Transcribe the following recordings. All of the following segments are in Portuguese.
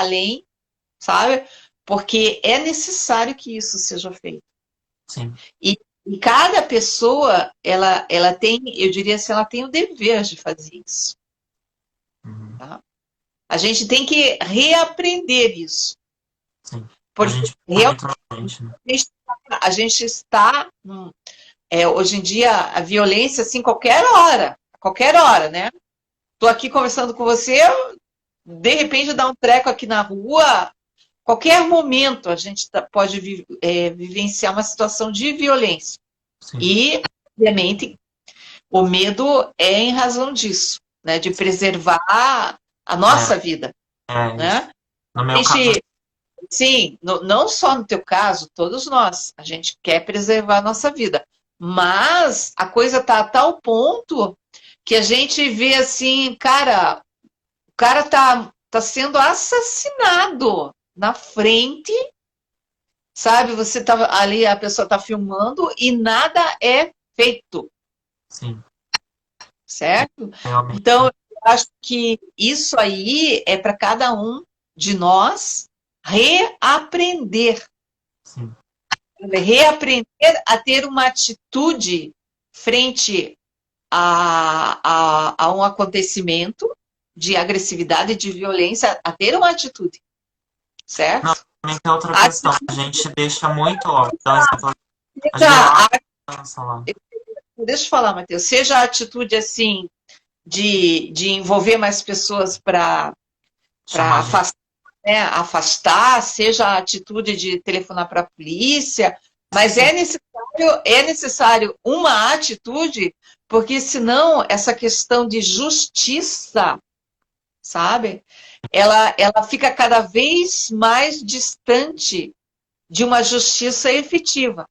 além, sabe? Porque é necessário que isso seja feito. Sim. E cada pessoa, ela tem, eu diria assim, ela tem o dever de fazer isso. Uhum. Tá? A gente tem que reaprender isso. Sim. A Porque gente pensa realmente muito na frente, né? a gente está. Hoje em dia, a violência, assim, qualquer hora, né? Tô aqui conversando com você, de repente dá um treco aqui na rua, qualquer momento a gente pode vivenciar uma situação de violência. Sim. E, obviamente, o medo é em razão disso, né? De preservar a É, nossa vida, é isso. né? No A meu caso, gente, sim, não só no teu caso, todos nós, a gente quer preservar a nossa vida. Mas a coisa está a tal ponto que a gente vê assim, cara, o cara tá sendo assassinado na frente, sabe? Você tá ali, a pessoa tá filmando e nada é feito, sim, certo? Então, realmente, eu acho que isso aí é para cada um de nós reaprender, sim. reaprender a ter uma atitude frente a um acontecimento de agressividade, de violência, a ter uma atitude, Não, certo? também tem outra A questão. A gente deixa muito, ó, vou dar um exemplo. A gente seja, relaxa lá. deixa eu falar, Matheus, seja a atitude assim de envolver mais pessoas para Chamar a gente. afastar, né, afastar, seja a atitude de telefonar para a polícia, mas Sim, é necessário uma atitude, porque senão essa questão de justiça, sabe? Ela fica cada vez mais distante de uma justiça efetiva.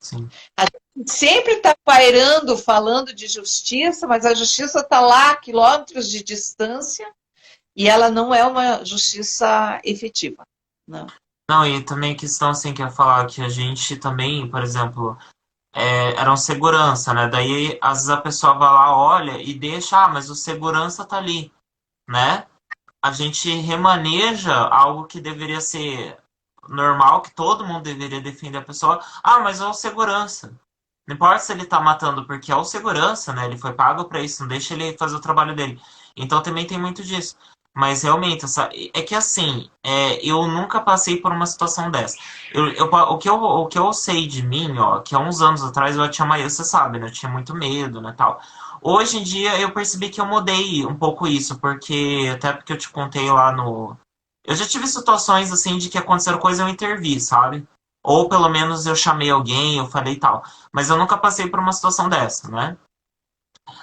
sim. A gente sempre está pairando, falando de justiça, mas a justiça está lá a quilômetros de distância e ela não é uma justiça efetiva. Não. Não, e também a questão, assim, que eu ia falar, que a gente também, por exemplo, era um segurança, né? Daí, às vezes a pessoa vai lá, olha e deixa, mas o segurança tá ali, né? A gente remaneja algo que deveria ser normal, que todo mundo deveria defender a pessoa. Ah, mas é o segurança. Não importa se ele tá matando, porque é o segurança, né? Ele foi pago pra isso, não deixa ele fazer o trabalho dele. Então também tem muito disso. Mas realmente, é que assim, eu nunca passei por uma situação dessa. O que eu sei de mim, ó, que há uns anos atrás eu tinha mais, você sabe, né? Eu tinha muito medo, né, tal. Hoje em dia eu percebi que eu mudei um pouco isso, porque até porque eu te contei lá no. Eu já tive situações assim de que aconteceram coisa e eu intervi, sabe? Ou pelo menos eu chamei alguém, eu falei tal. Mas eu nunca passei por uma situação dessa, né?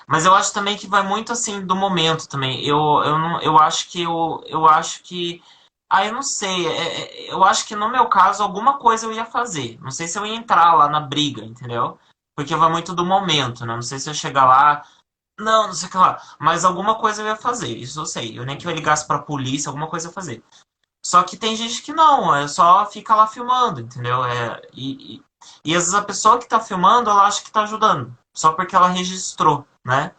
Mas eu acho também que vai muito assim do momento também. Eu, não, eu acho que. Ah, eu não sei. Eu acho que no meu caso alguma coisa eu ia fazer. Não sei se eu ia entrar lá na briga, entendeu? Porque vai muito do momento, né? Não sei se eu chegar lá. Não, não sei o que lá. Mas alguma coisa eu ia fazer, isso eu sei. Eu nem que eu ligasse pra polícia, alguma coisa eu ia fazer. Só que tem gente que não, só fica lá filmando, entendeu? E às vezes a pessoa que tá filmando, ela acha que tá ajudando, só porque ela registrou, né?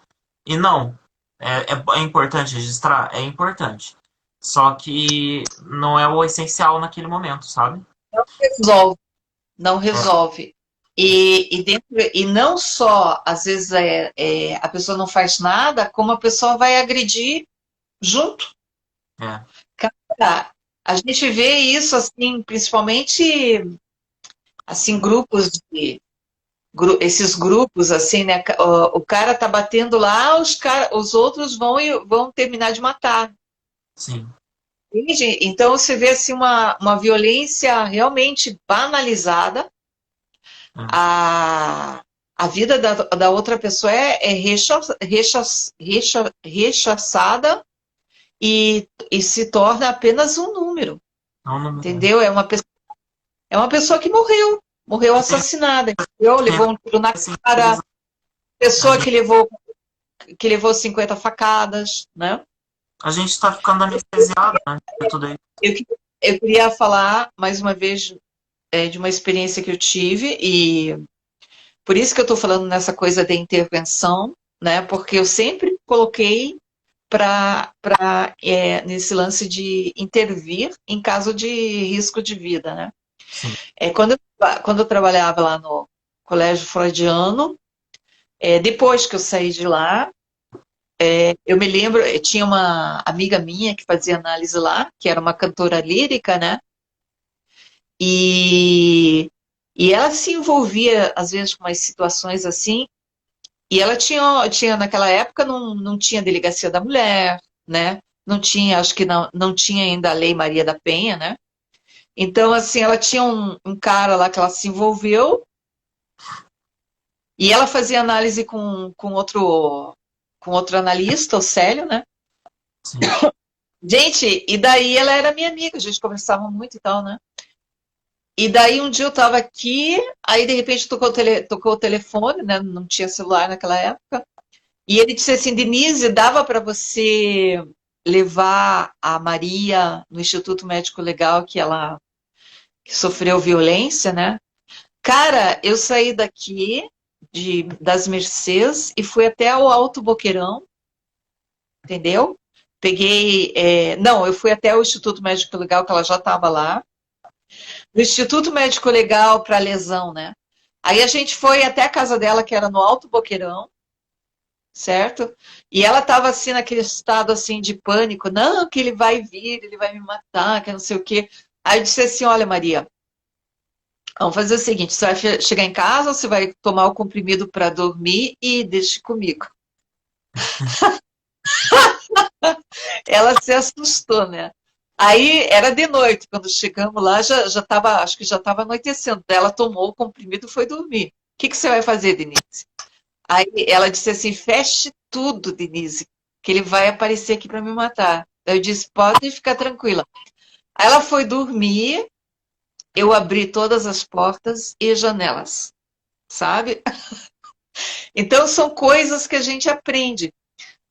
E não. É importante registrar? É importante. Só que não é o essencial naquele momento, sabe? Resolve, não É, resolve. E não só, às vezes, a pessoa não faz nada, como a pessoa vai agredir junto. é. Cara, a gente vê isso, assim, principalmente, assim, esses grupos, assim, né? O cara tá batendo lá, os outros vão terminar de matar. Sim. Entende? Então você vê assim uma violência realmente banalizada. É. A, a vida da outra pessoa rechaçada e se torna apenas um número, Não, não, entendeu? É uma pessoa que morreu e tem assassinada, entendeu? Levou um tiro na cara, certeza. A pessoa gente, que levou 50 facadas, né? a gente tá ficando anestesiado, né? De tudo isso. Eu, que- eu queria falar mais uma vez de uma experiência que eu tive e por isso que eu estou falando nessa coisa da intervenção, né? Porque eu sempre coloquei nesse lance de intervir em caso de risco de vida, né? sim, Quando eu trabalhava lá no Colégio Freudiano, depois que eu saí de lá, eu me lembro, tinha uma amiga minha que fazia análise lá, que era uma cantora lírica, né? E, e ela se envolvia, às vezes, com umas situações assim, e ela tinha naquela época, não tinha delegacia da mulher, né? Não tinha, acho que não tinha ainda a Lei Maria da Penha, né? Então, assim, ela tinha um cara lá que ela se envolveu, e ela fazia análise com outro analista, o Célio, né? sim. Gente, e daí ela era minha amiga, a gente conversava muito e tal, né? E daí um dia eu tava aqui, aí de repente tocou o telefone, né? Não tinha celular naquela época. E ele disse assim, Denise, dava para você levar a Maria no Instituto Médico Legal que sofreu violência, né? Cara, eu saí daqui das Mercês e fui até o Alto Boqueirão, entendeu? Não, eu fui até o Instituto Médico Legal, que ela já estava lá. No Instituto Médico Legal para lesão, né? Aí a gente foi até a casa dela, que era no Alto Boqueirão, certo? E ela estava assim naquele estado assim de pânico, não, que ele vai vir, ele vai me matar, que não sei o quê. Aí eu disse assim, olha, Maria, vamos fazer o seguinte, você vai chegar em casa, você vai tomar o comprimido para dormir e deixe comigo. Ela se assustou, né? Aí era de noite, quando chegamos lá, já tava, acho que já estava anoitecendo. Ela tomou o comprimido e foi dormir. O que você vai fazer, Denise? Aí ela disse assim: feche tudo, Denise, que ele vai aparecer aqui para me matar. Aí eu disse: pode ficar tranquila. Aí ela foi dormir, eu abri todas as portas e janelas, sabe? Então são coisas que a gente aprende.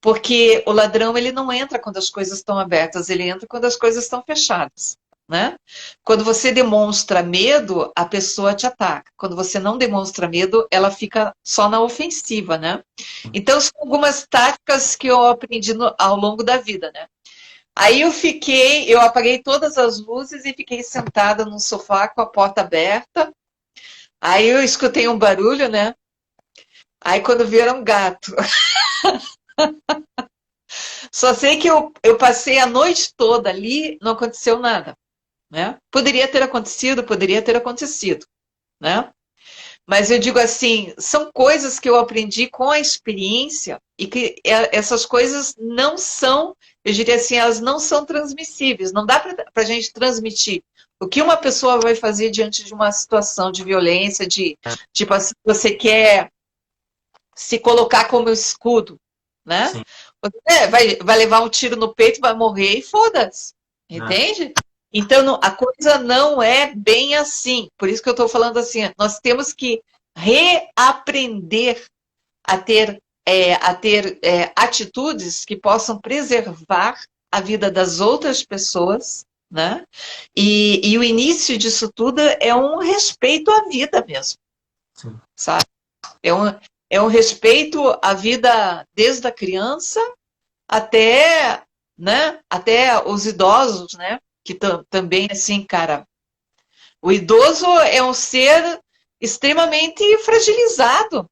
Porque o ladrão ele não entra quando as coisas estão abertas, ele entra quando as coisas estão fechadas, né? Quando você demonstra medo, a pessoa te ataca. Quando você não demonstra medo, ela fica só na ofensiva, né? Então são algumas táticas que eu aprendi ao longo da vida, né? Aí eu apaguei todas as luzes e fiquei sentada no sofá com a porta aberta. Aí eu escutei um barulho, né? Aí quando vieram um gato. Só sei que eu passei a noite toda ali, não aconteceu nada, né? Poderia ter acontecido, né? Mas eu digo assim, são coisas que eu aprendi com a experiência e que essas coisas não são, eu diria assim, elas não são transmissíveis, não dá para a gente transmitir. O que uma pessoa vai fazer diante de uma situação de violência, tipo assim, você quer se colocar como escudo, né? Sim, Vai levar um tiro no peito, vai morrer e foda-se. né? Entende? Então, a coisa não é bem assim. Por isso que eu estou falando assim, nós temos que reaprender a ter atitudes que possam preservar a vida das outras pessoas, né? E o início disso tudo é um respeito à vida mesmo, Sim, sabe? É um, é um respeito à vida desde a criança até, né, até os idosos, né, que também, assim, cara, o idoso é um ser extremamente fragilizado,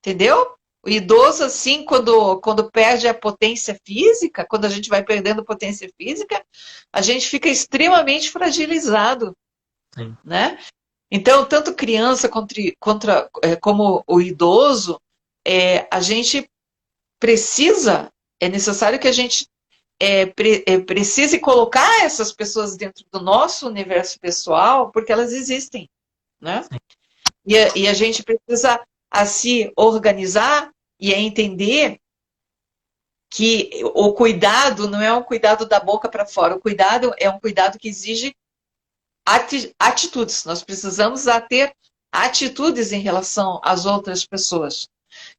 entendeu? O idoso, assim, quando perde a potência física, quando a gente vai perdendo potência física, a gente fica extremamente fragilizado, sim, né? Então, tanto criança como o idoso, a gente é necessário que a gente precise colocar essas pessoas dentro do nosso universo pessoal, porque elas existem, né? sim, E a gente precisa a se organizar e a entender que o cuidado não é um cuidado da boca para fora, o cuidado é um cuidado que exige atitudes. Nós precisamos ter atitudes em relação às outras pessoas,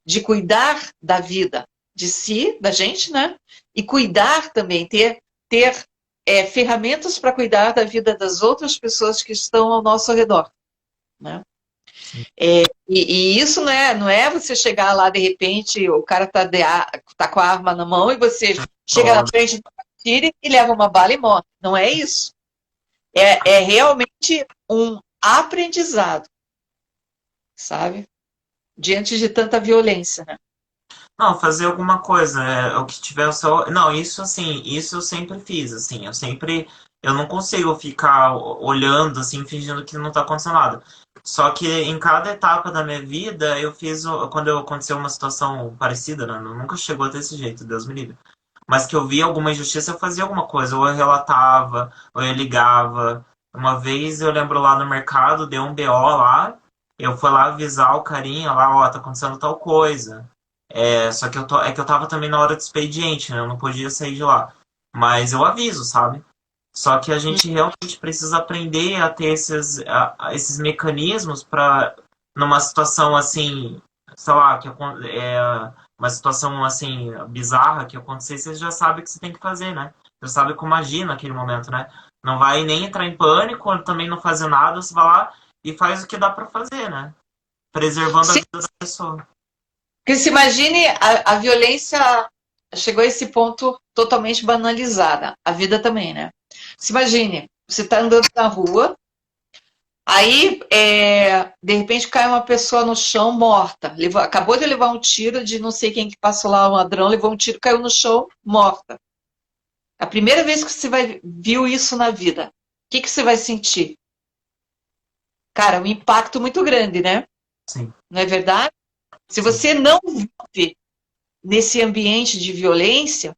de cuidar da vida de si, da gente, né? E cuidar também, ter ferramentas para cuidar da vida das outras pessoas que estão ao nosso redor, né? sim. E isso não é você chegar lá, de repente, o cara tá com a arma na mão e você chega na Ó, frente, tira e leva uma bala e morre. Não é isso. É realmente um aprendizado, sabe? Diante de tanta violência, né? não, fazer alguma coisa, o que tiver o seu. Não, isso assim, isso eu sempre fiz, assim, eu não consigo ficar olhando, assim, fingindo que não tá acontecendo nada. Só que em cada etapa da minha vida, eu fiz, quando aconteceu uma situação parecida, né, nunca chegou desse jeito, Deus me livre. Mas que eu via alguma injustiça, eu fazia alguma coisa, ou eu relatava, ou eu ligava. Uma vez eu lembro lá no mercado, deu um BO lá, eu fui lá avisar o carinha lá, ó, tá acontecendo tal coisa. Só que é que eu tava também na hora do expediente, né? Eu não podia sair de lá. Mas eu aviso, sabe? Só que a gente realmente precisa aprender a ter esses mecanismos para numa situação assim, sei lá, uma situação assim bizarra que acontecer, você já sabe o que você tem que fazer, né? Você sabe como agir naquele momento, né? Não vai nem entrar em pânico, também não fazer nada, você vai lá e faz o que dá para fazer, né? Preservando a Sim, vida da pessoa. porque se imagine a violência chegou a esse ponto totalmente banalizada. A vida também, né? Se imagine, você está andando na rua, aí de repente cai uma pessoa no chão morta. Acabou de levar um tiro de não sei quem que passou lá, um ladrão, levou um tiro, caiu no chão, morta. A primeira vez que você viu isso na vida, o que você vai sentir? Cara, um impacto muito grande, né? Sim, Não é verdade? Se sim. você não vive nesse ambiente de violência,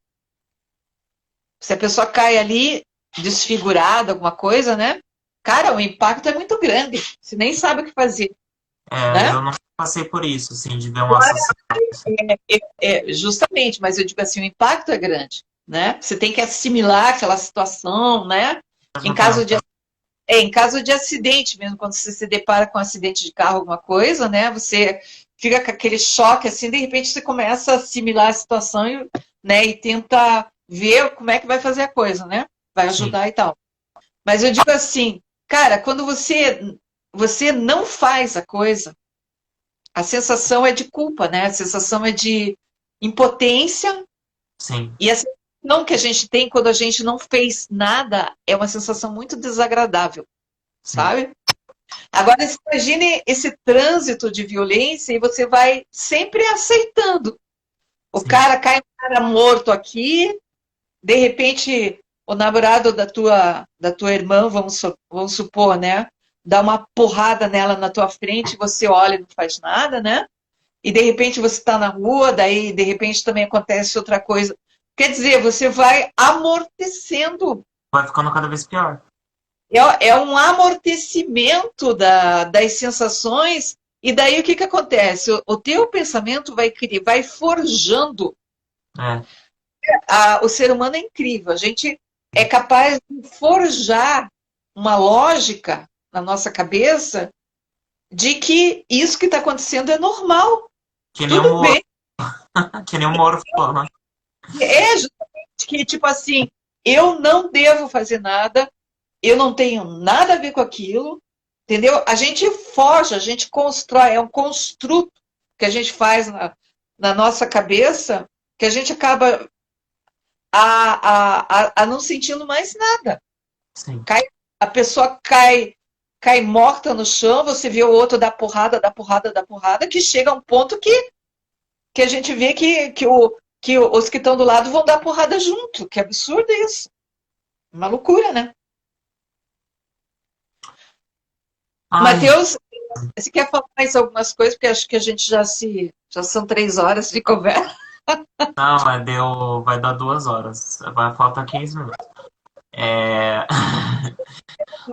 se a pessoa cai ali desfigurada, alguma coisa, né? Cara, o impacto é muito grande. Você nem sabe o que fazer, né? Eu não passei por isso, assim, de ver um assassinato. Assim. Justamente, mas eu digo assim, o impacto é grande, né? Você tem que assimilar aquela situação, né? Ao Em mesmo caso tempo, de, em caso de acidente mesmo, quando você se depara com um acidente de carro, alguma coisa, né? Você fica com aquele choque, assim, de repente você começa a assimilar a situação e, né, e tenta ver como é que vai fazer a coisa, né? Vai sim, ajudar e tal. Mas eu digo assim, cara, quando você não faz a coisa, a sensação é de culpa, né? A sensação é de impotência sim, e a sensação que a gente tem quando a gente não fez nada é uma sensação muito desagradável, sim. sabe? Agora, imagine esse trânsito de violência e você vai sempre aceitando. O Sim. cara cai um cara morto aqui, de repente o namorado da tua irmã, vamos supor, né? Dá uma porrada nela na tua frente, você olha e não faz nada, né? E de repente você está na rua, daí de repente também acontece outra coisa. Quer dizer, você vai amortecendo. Vai ficando cada vez pior. É um amortecimento das sensações, e daí o que acontece? O teu pensamento vai forjando. É, O ser humano é incrível, a gente é capaz de forjar uma lógica na nossa cabeça de que isso que está acontecendo é normal, que nem o tudo Moro, bem. que nem o Moro falou, né? É justamente que, tipo assim, eu não devo fazer nada, eu não tenho nada a ver com aquilo, entendeu? A gente foge, a gente constrói, é um construto que a gente faz na nossa cabeça, que a gente acaba a não sentindo mais nada. Sim, A pessoa cai morta no chão, você vê o outro dar porrada, dar porrada, dar porrada, que chega a um ponto que a gente vê que os que estão do lado vão dar porrada junto. Que absurdo isso. Uma loucura, né? ai, Matheus, você quer falar mais algumas coisas? Porque acho que a gente já são 3 horas de conversa. não, vai dar 2 horas. Vai faltar 15 minutos. É...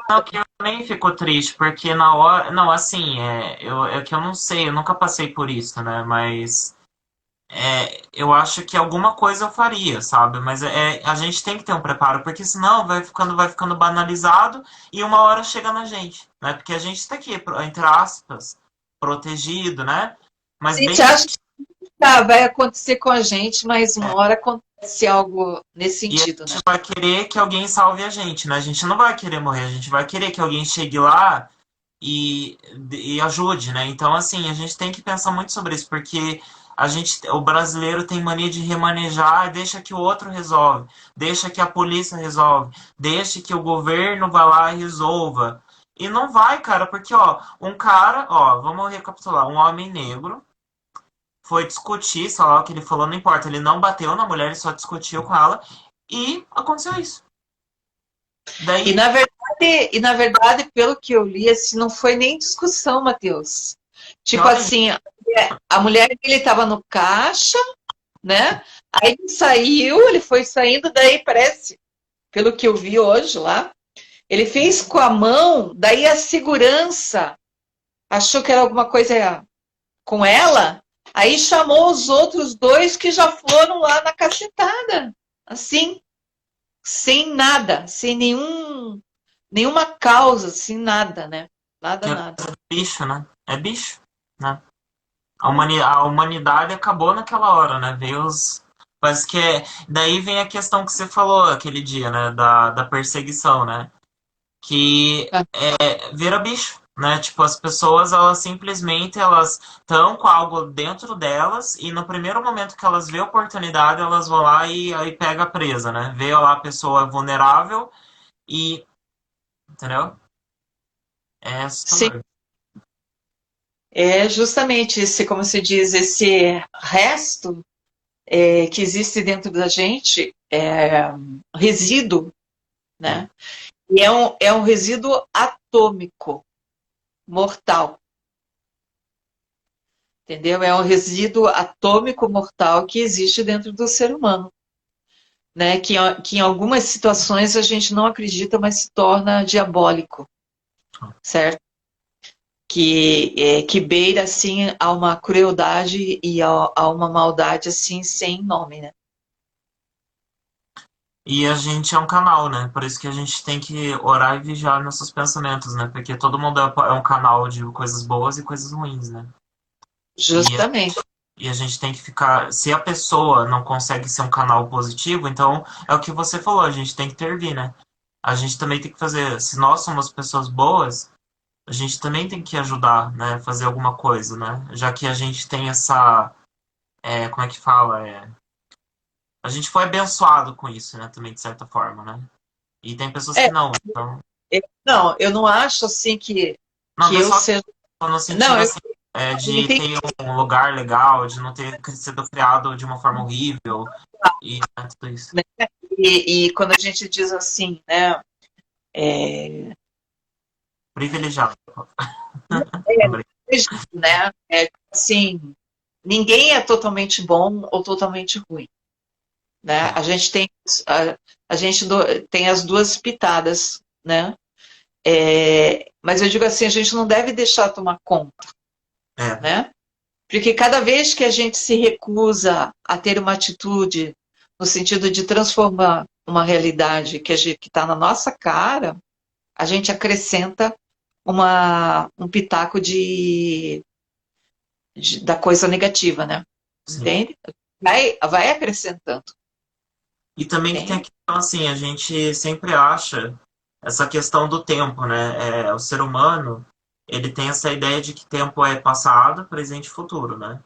Não, que eu nem fico triste, porque na hora. Não, assim, é que eu não sei, eu nunca passei por isso, né? Mas eu acho que alguma coisa eu faria, sabe? Mas a gente tem que ter um preparo, porque senão vai ficando banalizado e uma hora chega na gente, né? Porque a gente está aqui, entre aspas, protegido, né? A Mas gente bem, acha que vai acontecer com a gente, mas uma hora acontece algo nesse e a sentido, né? gente vai querer que alguém salve a gente, né? A gente não vai querer morrer, a gente vai querer que alguém chegue lá e ajude, né? Então, assim, a gente tem que pensar muito sobre isso, porque o brasileiro tem mania de remanejar, deixa que o outro resolve, deixa que a polícia resolve, deixa que o governo vá lá e resolva. E não vai, cara, porque, ó, um cara, ó, vamos recapitular, um homem negro foi discutir, sei lá o que ele falou, não importa, ele não bateu na mulher, ele só discutiu com ela, e aconteceu isso. E Daí, na verdade, pelo que eu li, assim, não foi nem discussão, Matheus. Tipo pior ainda, assim, a mulher dele estava no caixa, né? Aí ele saiu, ele foi saindo, daí parece, pelo que eu vi hoje lá, ele fez com a mão, daí a segurança achou que era alguma coisa com ela, aí chamou os outros dois que já foram lá na cacetada, assim, sem nada, sem nenhuma causa, sem nada, né? que Nada, é nada. bicho, né? É bicho, né? A humanidade acabou naquela hora, né? Veio os. Mas que é. Daí vem a questão que você falou aquele dia, né? Da perseguição, né? Que vira bicho, né? Tipo, as pessoas, elas simplesmente elas estão com algo dentro delas e no primeiro momento que elas vê a oportunidade, elas vão lá e aí pega a presa, né? Vê lá a pessoa vulnerável e. Entendeu? É Sim, assustador. é justamente esse, como se diz, esse resto que existe dentro da gente, resíduo, né? E é um resíduo atômico, mortal, entendeu? É um resíduo atômico mortal que existe dentro do ser humano, né? Que em algumas situações a gente não acredita, mas se torna diabólico, certo? Que beira assim a uma crueldade e a uma maldade assim sem nome, né? E a gente é um canal, né? Por isso que a gente tem que orar e vigiar nossos pensamentos, né? Porque todo mundo é um canal de coisas boas e coisas ruins, né? E, Justamente. e a gente tem que ficar. Se a pessoa não consegue ser um canal positivo, então é o que você falou, a gente tem que intervir, né? A gente também tem que fazer. Se nós somos pessoas boas, a gente também tem que ajudar, né? Fazer alguma coisa, né? Já que a gente tem essa. Como é que fala? A gente foi abençoado com isso, né? Também, de certa forma, né? E tem pessoas que É, não. Então, não, eu não acho assim não, que eu abençoado seja. no Não, sentido assim, eu de entendi. ter um lugar legal, de não ter sido criado de uma forma horrível e né, tudo isso. Né? E quando a gente diz assim, né? É, Privilegiado. é, Lembrei. né? Assim, ninguém é totalmente bom ou totalmente ruim, né? É, A gente tem as duas pitadas, né? Mas eu digo assim, a gente não deve deixar tomar conta, é, né? Porque cada vez que a gente se recusa a ter uma atitude no sentido de transformar uma realidade que está na nossa cara, a gente acrescenta um pitaco da coisa negativa, né? sim. Entende? Vai acrescentando, E também que tem a entende? questão assim, a gente sempre acha essa questão do tempo, né? O ser humano, ele tem essa ideia de que tempo é passado, presente e futuro, né?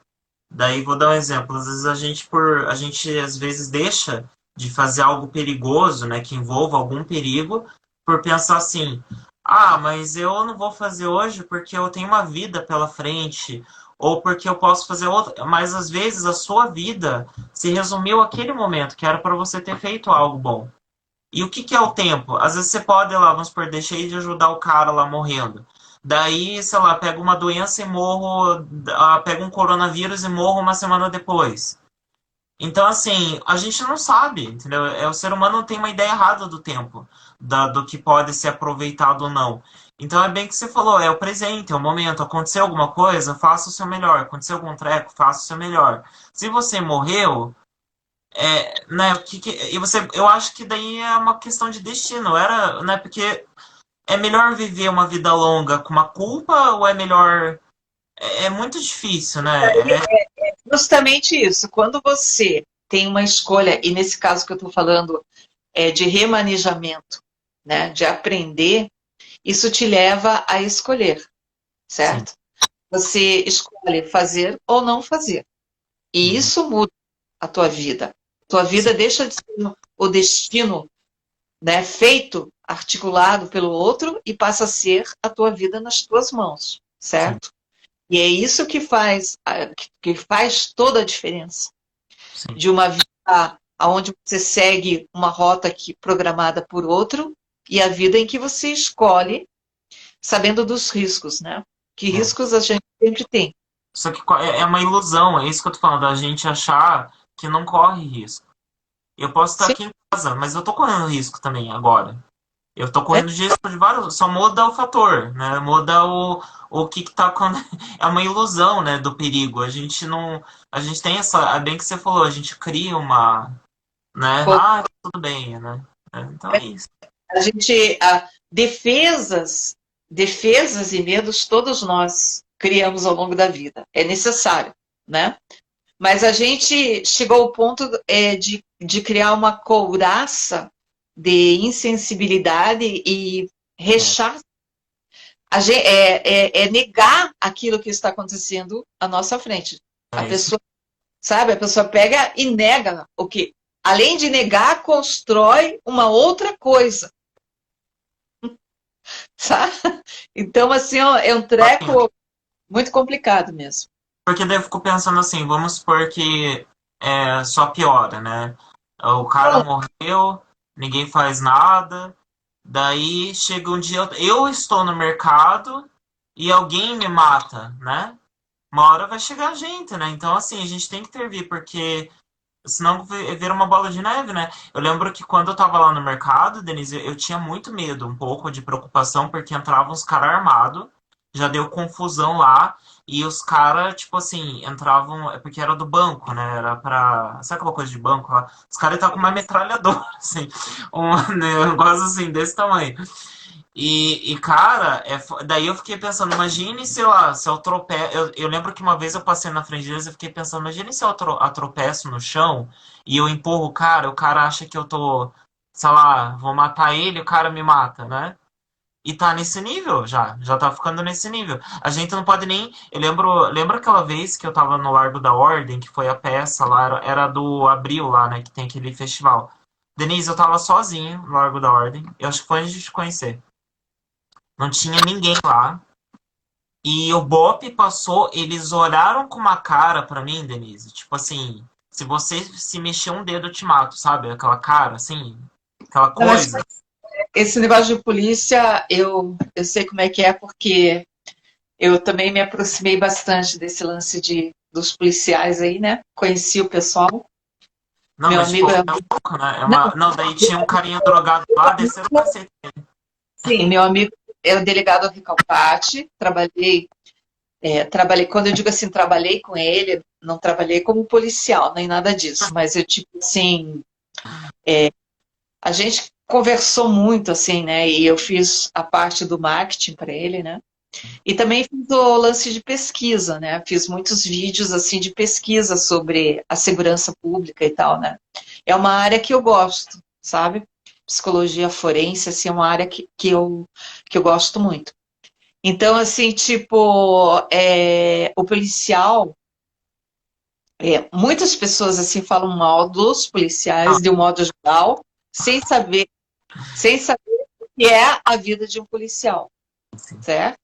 Daí vou dar um exemplo. Às vezes a gente às vezes deixa de fazer algo perigoso, né, que envolva algum perigo, por pensar assim: "Ah, mas eu não vou fazer hoje porque eu tenho uma vida pela frente, ou porque eu posso fazer outra". Mas às vezes a sua vida se resumiu àquele momento que era para você ter feito algo bom. E o que que é o tempo? Às vezes você pode, lá, vamos supor, deixei de ajudar o cara lá morrendo. Daí, sei lá, pego uma doença e morro, pego um coronavírus e morro uma semana depois. Então, assim, a gente não sabe, entendeu? O ser humano tem uma ideia errada do tempo, do que pode ser aproveitado ou não. Então é bem que você falou, é o presente, é o momento. Aconteceu alguma coisa, faça o seu melhor. Aconteceu algum treco, faça o seu melhor. Se você morreu, né, e você, eu acho que daí é uma questão de destino, era, né, porque é melhor viver uma vida longa com uma culpa ou é melhor, é muito difícil, né? Justamente isso. Quando você tem uma escolha, e nesse caso que eu estou falando é de remanejamento, né? De aprender. Isso te leva a escolher, sim, certo? Você escolhe fazer ou não fazer. E uhum, isso muda a tua vida. Tua sim, vida deixa de ser o destino, né, feito, articulado pelo outro e passa a ser a tua vida nas tuas mãos, sim, certo? E é isso que faz, que faz toda a diferença sim. de uma vida onde você segue uma rota programada por outro e a vida em que você escolhe sabendo dos riscos, né? Que É. riscos a gente sempre tem. Só que é uma ilusão, é isso que eu tô falando, a gente achar que não corre risco. Eu posso estar Sim, aqui em casa, mas eu tô correndo risco também agora. Eu tô é, correndo risco de vários, só muda o fator, né? Muda o que tá é uma ilusão, né, do perigo. A gente não, a gente tem essa, é bem que você falou, a gente cria uma, né? Ah, tudo bem, né? Então é isso. a gente, defesas e medos todos nós criamos ao longo da vida. É necessário, né? Mas a gente chegou ao ponto de criar uma couraça de insensibilidade e É, rechaço. É negar aquilo que está acontecendo à nossa frente. A é isso. pessoa, sabe, a pessoa pega e nega o que, além de negar, constrói uma outra coisa, sabe? Então, assim, ó, é um treco muito complicado mesmo. Porque daí eu fico pensando assim, vamos supor que só piora, né? O cara morreu, ninguém faz nada, daí chega um dia, eu estou no mercado e alguém me mata, né? Uma hora vai chegar a gente, né? Então, assim, a gente tem que intervir, porque senão vira uma bola de neve, né? Eu lembro que quando eu tava lá no mercado, Denise, eu tinha muito medo, um pouco de preocupação, porque entravam uns caras armados, já deu confusão lá, e os caras, tipo assim, entravam, porque era do banco, né? Era pra. Sabe aquela coisa de banco lá? Os caras estavam com uma metralhadora, assim, um negócio assim, desse tamanho. Cara, daí eu fiquei pensando, imagine, sei lá, se eu tropeço. Eu lembro que uma vez eu passei na frente deles e fiquei pensando, imagine se eu tropeço no chão e eu empurro o cara acha que eu tô, sei lá, vou matar ele, o cara me mata, né? E tá nesse nível já tá ficando nesse nível. A gente não pode nem. Lembro aquela vez que eu tava no Largo da Ordem, que foi a peça lá, era do Abril lá, né, que tem aquele festival. Denise, eu tava sozinho no Largo da Ordem, eu acho que foi antes de te conhecer. Não tinha ninguém lá. E o Bop passou, eles olharam com uma cara pra mim, Denise. Tipo assim, se você se mexer um dedo, eu te mato, sabe? Aquela cara, assim, aquela Mas coisa. esse negócio de polícia, eu sei como é que é, porque eu também me aproximei bastante desse lance dos policiais aí, né? Conheci o pessoal. Não, Meu mas tipo, amigo é. é louco, né? É Não, uma... Não, daí tinha um carinha drogado lá, desceram o cacete. sim, meu amigo é o delegado Recalpati. Trabalhei, quando eu digo assim, trabalhei com ele, não trabalhei como policial, nem nada disso, mas eu, tipo assim, a gente conversou muito, assim, né? E eu fiz a parte do marketing para ele, né? E também fiz o lance de pesquisa, né? Fiz muitos vídeos assim de pesquisa sobre a segurança pública e tal, né? É uma área que eu gosto, sabe? Psicologia forense, assim, é uma área que eu gosto muito. Então, assim, tipo, o policial, muitas pessoas assim falam mal dos Não, policiais de um modo geral, sem saber, sem saber o que é a vida de um policial, assim, certo?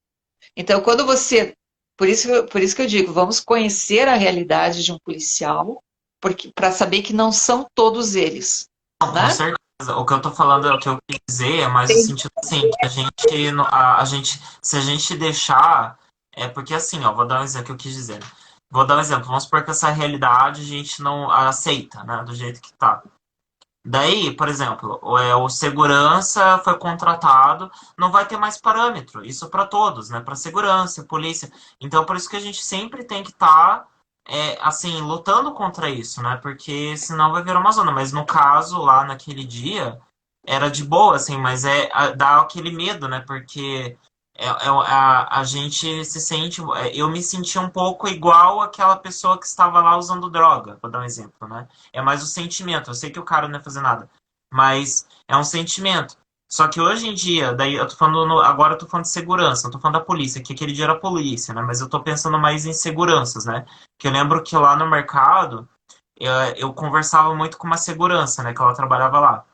Então, quando você. Por isso que eu digo, vamos conhecer a realidade de um policial, porque para saber que não são todos eles, não, com né? certeza. O que eu tô falando, o que eu quis dizer é mais no Tem- sentido assim, que a gente, a gente, se a gente deixar, é porque assim, ó, vou dar um exemplo que eu quis dizer. Vou dar um exemplo, vamos supor que essa realidade a gente não aceita, né, do jeito que tá. Daí, por exemplo, o segurança foi contratado, não vai ter mais parâmetro. Isso para todos, né? Para segurança, polícia. Então, por isso que a gente sempre tem que estar, assim, lutando contra isso, né? Porque senão vai virar uma zona. Mas no caso, lá naquele dia, era de boa, assim, mas dá aquele medo, né? Porque a gente se sente. Eu me senti um pouco igual aquela pessoa que estava lá usando droga, vou dar um exemplo, né? É mais o sentimento. Eu sei que o cara não ia fazer nada, mas é um sentimento. Só que hoje em dia, daí eu tô falando, agora eu tô falando de segurança, não tô falando da polícia, que aquele dia era a polícia, né? Mas eu tô pensando mais em seguranças, né? Que eu lembro que lá no mercado, eu conversava muito com uma segurança, né? Que ela trabalhava lá.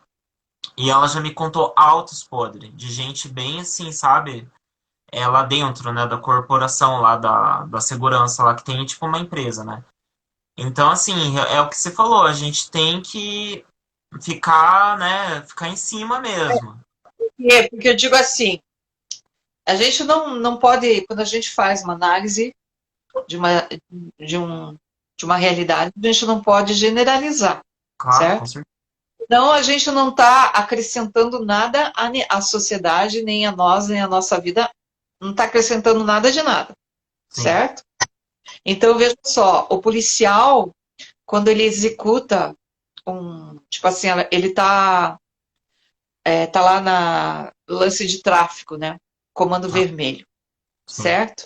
E ela já me contou altos podres, de gente bem assim, sabe? Lá dentro, né? Da corporação lá, da segurança lá, que tem tipo uma empresa, né? Então, assim, é o que você falou, a gente tem que ficar, né? Ficar em cima mesmo. Porque eu digo assim, a gente não pode, quando a gente faz uma análise de uma, de um, de uma realidade, a gente não pode generalizar, Claro, com certo? certeza. Então, a gente não está acrescentando nada à sociedade, nem a nós, nem à nossa vida, não está acrescentando nada de nada, Sim, certo? Então, veja só, o policial, quando ele executa tipo assim, ele tá lá na lance de tráfico, né? Comando ah, vermelho, sim, certo?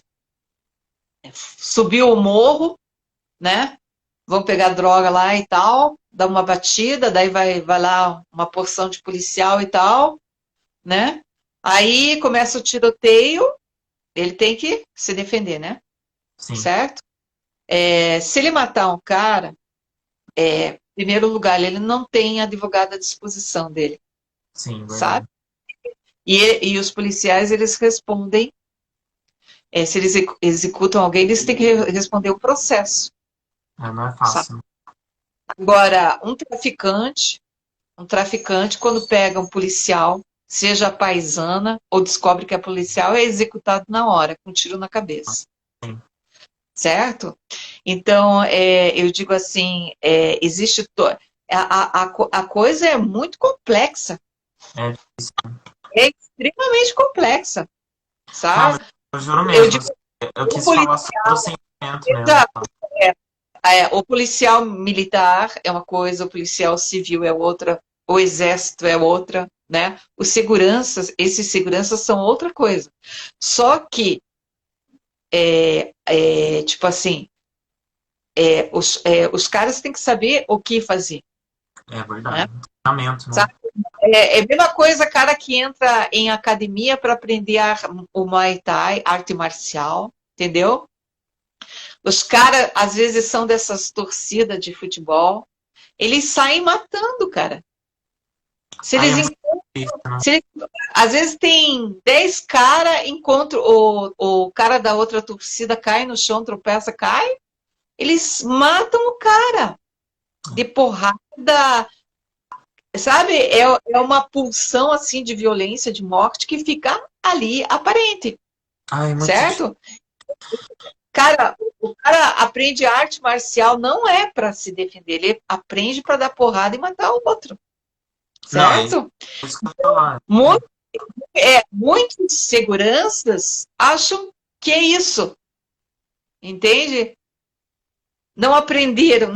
Subiu o morro, né? Vão pegar droga lá e tal, dá uma batida, daí vai lá uma porção de policial e tal, né? Aí começa o tiroteio, ele tem que se defender, né? sim, Certo? Se ele matar um cara, em primeiro lugar, ele não tem advogado à disposição dele, sim, sabe? verdade. E os policiais, eles respondem, se eles executam alguém, eles têm que responder o processo, Não é sabe? fácil, né? Agora, um traficante, quando pega um policial, seja paisana ou descobre que é policial, é executado na hora, com um tiro na cabeça, Sim, certo? Então, eu digo assim, existe. A coisa é muito complexa, é difícil. é extremamente complexa, Não, mas sabe? eu juro Eu mesmo, digo, assim, eu o quis falar policial, sobre o sentimento mesmo. o policial militar é uma coisa, o policial civil é outra, o exército é outra, né? Os seguranças, esses seguranças são outra coisa. Só que, tipo assim, os caras têm que saber o que fazer, É né? verdade. Treinamento, né? Sabe? É a mesma coisa, cara que entra em academia para aprender o Muay Thai, arte marcial, entendeu? Os caras, às vezes, são dessas torcidas de futebol, eles saem matando, cara. Se Aí é eles, muito difícil, né? se eles- Às vezes tem 10 caras, encontram o cara da outra torcida, cai no chão, tropeça, cai, eles matam o cara de porrada, sabe? É uma pulsão assim de violência, de morte que fica ali aparente, Ai, é muito difícil. certo? Cara, o cara aprende arte marcial não é para se defender, ele aprende para dar porrada e matar o outro, Não, é certo? isso que eu ia falar. Muitos seguranças acham que é isso, entende? Não aprenderam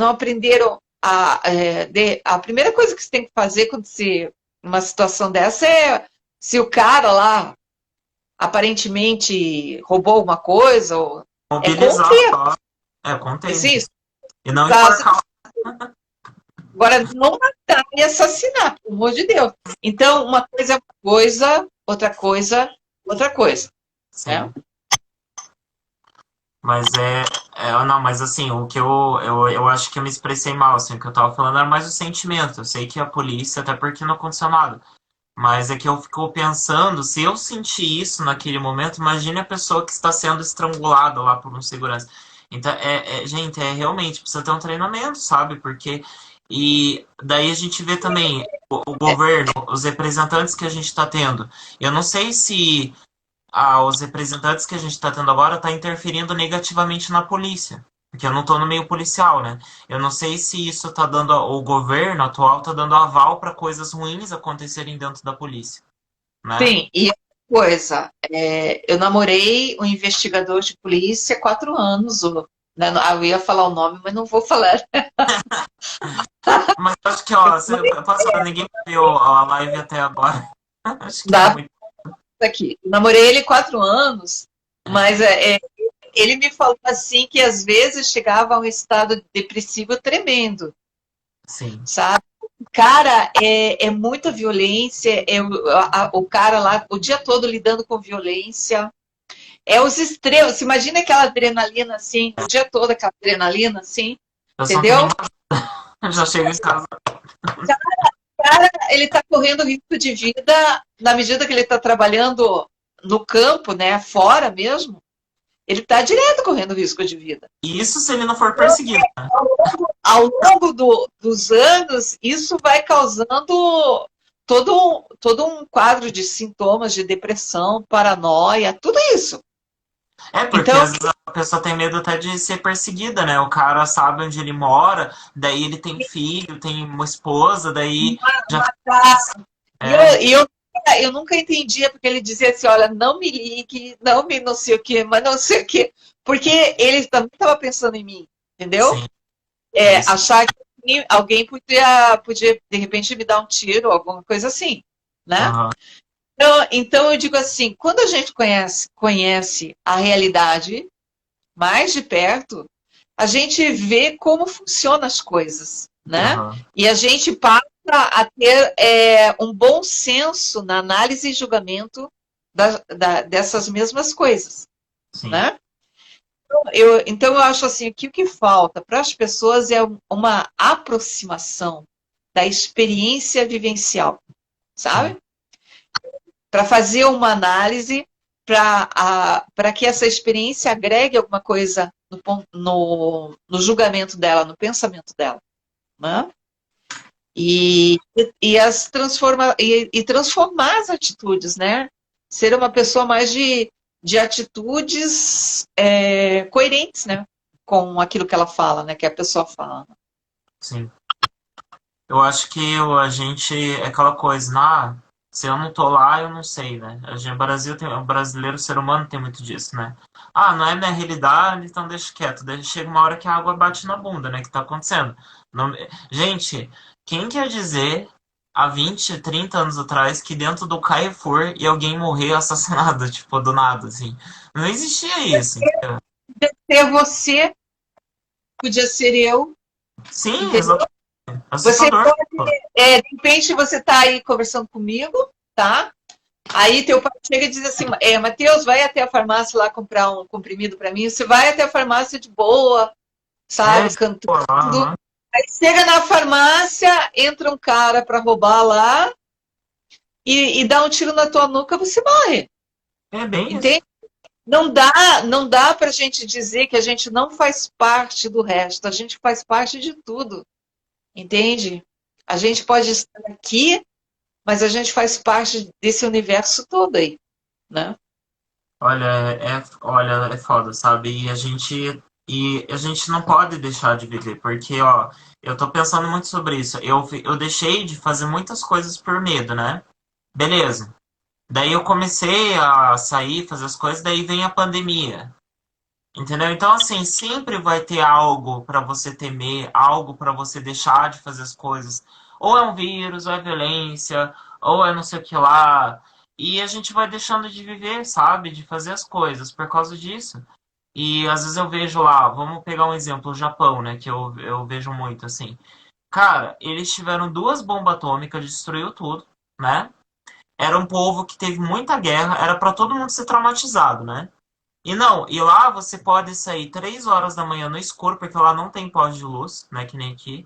a primeira coisa que você tem que fazer quando você, numa situação dessa é se o cara lá aparentemente roubou alguma coisa, é Mobilizar conter, só. É, contém. assim, E não caso, enforcar. agora não matar e assassinar, pelo amor de Deus. Então, uma coisa é uma coisa, outra coisa, né? Sim. Mas não, mas assim, o que eu acho que eu me expressei mal, assim, o que eu tava falando era mais o sentimento. Eu sei que a polícia, até porque não aconteceu nada. Mas é que eu fico pensando, se eu sentir isso naquele momento, imagine a pessoa que está sendo estrangulada lá por um segurança. Então, gente, realmente precisa ter um treinamento, sabe? Porque. E daí a gente vê também o governo, os representantes que a gente está tendo. Eu não sei se os representantes que a gente está tendo agora tá interferindo negativamente na polícia. Porque eu não estou no meio policial, né? Eu não sei se isso tá dando, o governo atual tá dando aval para coisas ruins acontecerem dentro da polícia, né? Sim, e outra coisa, eu namorei um investigador de polícia há 4 anos. Né, eu ia falar o nome, mas não vou falar. Mas acho que, ó, posso falar, ninguém viu a live até agora. Acho que é Dá muito. aqui. Namorei ele 4 anos, mas ele me falou assim que às vezes chegava a um estado depressivo tremendo, Sim, sabe? Cara, é muita violência, o cara lá o dia todo lidando com violência. É os extremos. Você imagina aquela adrenalina assim, o dia todo aquela adrenalina assim, Eu só não tenho entendeu? nem já chego em casa. Cara, ele está correndo risco de vida na medida que ele está trabalhando no campo, né, fora mesmo, ele está direto correndo risco de vida. E isso se ele não for perseguido, né? Ao longo dos anos, isso vai causando todo um quadro de sintomas de depressão, paranoia, tudo isso. É, porque Então, às vezes a pessoa tem medo até de ser perseguida, né? O cara sabe onde ele mora, daí ele tem filho, tem uma esposa, daí já. tá. E eu, É, e eu, eu nunca entendia, porque ele dizia assim, olha, não me ligue, não me não sei o quê, mas não sei o quê. Porque ele também estava pensando em mim, entendeu? sim, é isso. Achar que alguém podia, de repente, me dar um tiro, alguma coisa assim, né? Aham, Então eu digo assim, quando a gente conhece a realidade mais de perto, a gente vê como funcionam as coisas, né? aham, E a gente passa a ter um bom senso na análise e julgamento dessas mesmas coisas, sim. né? Então eu acho assim que o que falta para as pessoas é uma aproximação da experiência vivencial, Sim. sabe? Para fazer uma análise, para que essa experiência agregue alguma coisa no julgamento dela, no pensamento dela, né? E, e transformar as atitudes, né? Ser uma pessoa mais de atitudes coerentes, né? Com aquilo que ela fala, né? Que a pessoa fala. Sim. Eu acho que a gente é aquela coisa, se eu não tô lá, eu não sei, né? O Brasil tem, o brasileiro, o ser humano tem muito disso, né? Ah, não é minha realidade, então deixa quieto. Daí chega uma hora que a água bate na bunda, né? Que tá acontecendo. Não- Gente, quem quer dizer há 20, 30 anos atrás que dentro do Carrefour ia alguém morrer assassinado, tipo, do nada, assim? Não existia isso, entendeu? Ser você, podia ser eu, Sim, entendeu? exatamente. Você Assustador. pode, de repente, você está aí conversando comigo, tá? Aí teu pai chega e diz assim, Matheus, vai até a farmácia lá comprar um comprimido para mim. Você vai até a farmácia de boa, É, sabe, pô, cantando. aham. Aí chega na farmácia, entra um cara para roubar lá e dá um tiro na tua nuca, você morre, É bem isso. entende? Não dá para a gente dizer que a gente não faz parte do resto, a gente faz parte de tudo, entende? A gente pode estar aqui, mas a gente faz parte desse universo todo aí, né? Olha, olha, é foda, sabe? E a gente não pode deixar de viver, porque, ó, eu tô pensando muito sobre isso. Eu deixei de fazer muitas coisas por medo, né? Beleza. Daí eu comecei a sair, fazer as coisas, daí vem a pandemia. Entendeu? Então, assim, sempre vai ter algo pra você temer, algo pra você deixar de fazer as coisas. Ou é um vírus, ou é violência, ou é não sei o que lá. E a gente vai deixando de viver, sabe? De fazer as coisas por causa disso. E às vezes eu vejo lá, vamos pegar um exemplo, o Japão, né? Que eu vejo muito, assim. Cara, eles tiveram duas bombas atômicas, destruiu tudo, né? Era um povo que teve muita guerra, era pra todo mundo ser traumatizado, né? E não, e lá você pode sair 3 horas da manhã no escuro, porque lá não tem poste de luz, né, que nem aqui.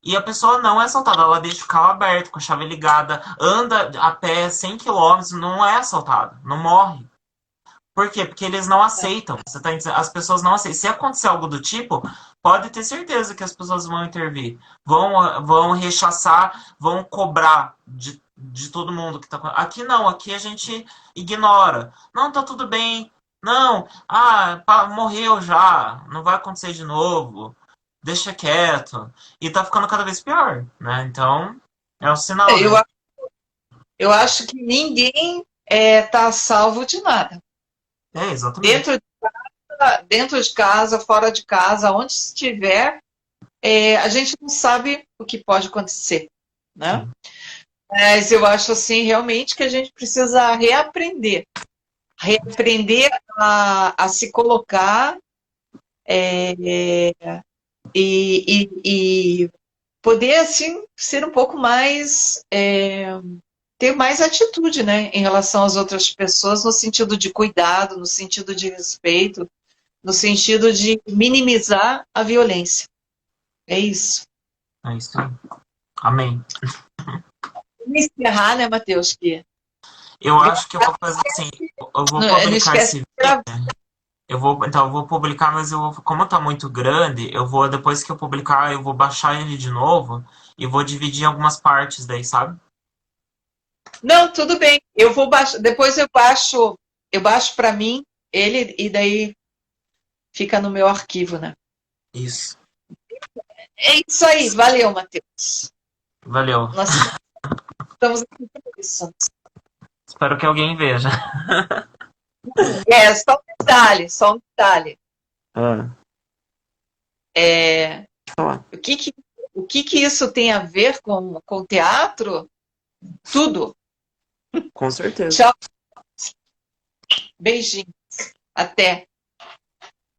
E a pessoa não é assaltada, ela deixa o carro aberto, com a chave ligada, anda a pé 100 quilômetros, não é assaltada, não morre. Por quê? Porque eles não aceitam. Você tá entendendo? As pessoas não aceitam. Se acontecer algo do tipo, pode ter certeza que as pessoas vão intervir. Vão rechaçar, vão cobrar de todo mundo que tá. Aqui não, aqui a gente ignora. Não, tá tudo bem. Não, morreu já. Não vai acontecer de novo. Deixa quieto. E tá ficando cada vez pior, né? Então, é um sinal, Eu, né? eu acho que ninguém está salvo de nada. É, exatamente. Dentro de casa, fora de casa, onde estiver, a gente não sabe o que pode acontecer, né? Sim. Mas eu acho assim realmente que a gente precisa reaprender a se colocar e poder, assim, ser um pouco mais, ter mais atitude, né, em relação às outras pessoas, no sentido de cuidado, no sentido de respeito, no sentido de minimizar a violência. É isso. É isso aí. Amém. Vamos encerrar, né, Matheus? Que Eu acho que eu vou fazer assim, eu vou não publicar esquece esse de vídeo. gravar. Eu vou publicar, mas como tá muito grande, eu vou, depois que eu publicar, eu vou baixar ele de novo e vou dividir em algumas partes daí, sabe? Não, tudo bem. Eu vou baixar, depois eu baixo para mim ele e daí fica no meu arquivo, né? Isso. É isso aí, valeu, Matheus. Valeu. Nós estamos aqui para isso. Espero que alguém veja. Só um detalhe, só um detalhe. Ah, É, falar. o que isso tem a ver com teatro? Tudo. Com certeza. Tchau, beijinho. Até.